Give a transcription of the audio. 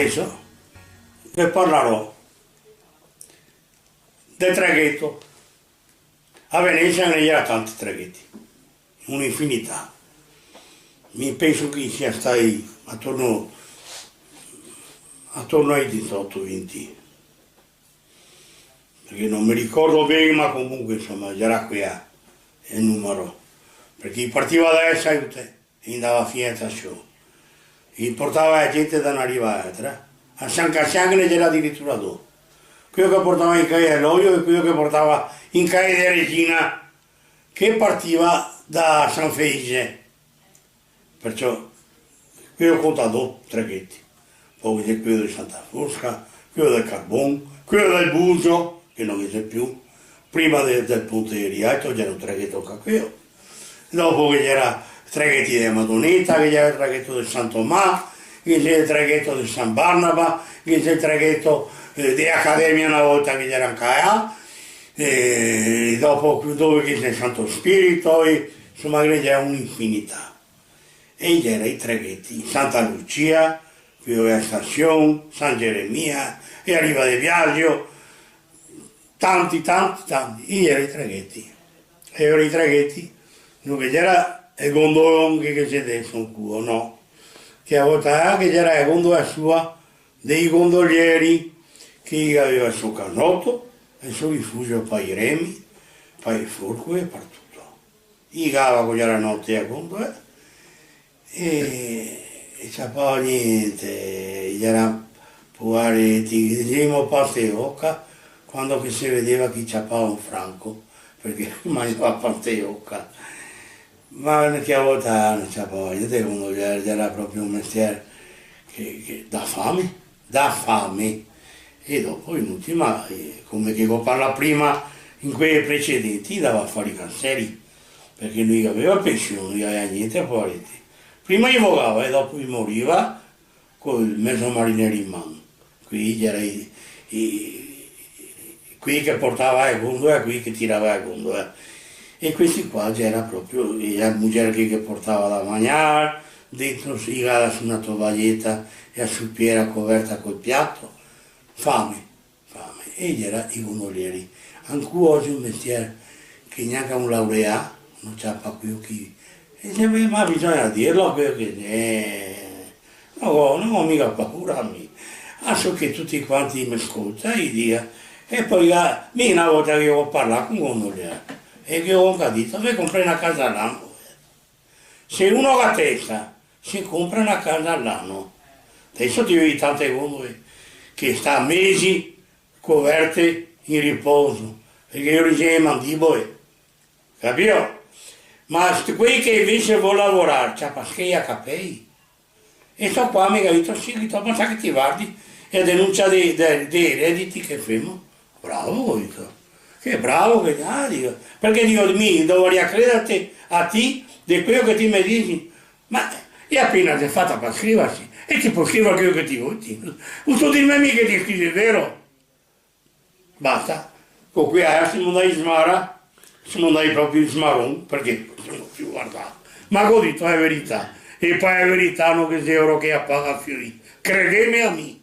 Adesso vi parlerò del traghetto. A Venezia ne c'era tanti traghetti, un'infinità. Mi penso che sia stai attorno ai 18-20, perché non mi ricordo bene, ma comunque insomma era qui il numero, perché partiva da essa e andava fino a stazione, e portava la gente da una riva all'altra, a San Cassiano ne c'era addirittura due, quello che portava in Caia dell'Olio e quello che portava in Caia della Regina, che partiva da San Felice, perciò quello conta due traghetti, poi c'è quello di Santa Fosca, quello del Carbon, quello del Bugio, che non c'è più, prima del ponte di Rialto c'era un traghetto a quello, dopo che c'era il traghetto di Madonnetta, che c'era il traghetto del San Tomà, che c'era il traghetto di San Barnaba, che c'era il traghetto di Accademia una volta che c'era anche a, e dopo dove c'era il Santo Spirito, e, insomma c'era un'infinità. E c'erano i traghetti, Santa Lucia, qui dove è la stazione, San Geremia, e a Riva del Viaggio, tanti, e erano i traghetti. E erano i traghetti, non che c'era il gondolone che c'è dentro un culo, no. Che a volte anche c'era la gondola sua, dei gondolieri, che aveva il suo canotto, il suo rifugio per i remi, per il forco e per tutto. Gli cava con la notte a gondola, e c'era niente, c'era poveretti, dicevamo parte occa quando che si vedeva chi c'appava un franco, perché mangiava parte occa, ma che a volte non c'appava niente, era proprio un mestiere che dà fame, e dopo in ultima, come che parla prima, in quei precedenti dava a fare i cancelli, perché lui aveva pensione, non aveva niente, poveretti. Prima gli vogava e dopo gli moriva con il mezzo marinero in mano. Qui c'era qui che portava la gondola e qui che tirava la gondola. E questi qua c'era proprio la moglie che portava da mangiare, dentro si era su una tovaglietta e la suppiera coperta col piatto. Fame. E c'era i gondolieri. Ancora oggi un mestiere che neanche un laureato non c'ha più chi. E dice, ma bisogna dirlo perché non ho mica paura a me. Adesso che tutti quanti mi ascoltano e dia. E poi una volta che ho parlato con un gondoliere e che ho detto, dove compri una casa all'anno? Se uno ha testa si compra una casa all'anno. Adesso ti vedi tante gondole che sta mesi coperte in riposo, perché io ricevo le mandibole, capito? Ma quelli che invece vuole lavorare, c'ha paschei a capelli. E sto qua mi ha detto, sì, ma sa che ti guardi e denuncia dei redditi che fermo. Bravo, dico. Che bravo che dico. Perché dico, mi dovrei credere a te di quello che ti mi dici. Ma è appena ti fatta per scriversi. E ti può scrivere quello che ti vuoi. Non so dirmi mica che ti scrivi, vero? Basta. Con qui siamo andati in smara. Siamo andati proprio in smaron, perché non ho più guardato. Ma ho detto la verità. E poi la verità non che se euro che appaga a fiori. Credeme a me.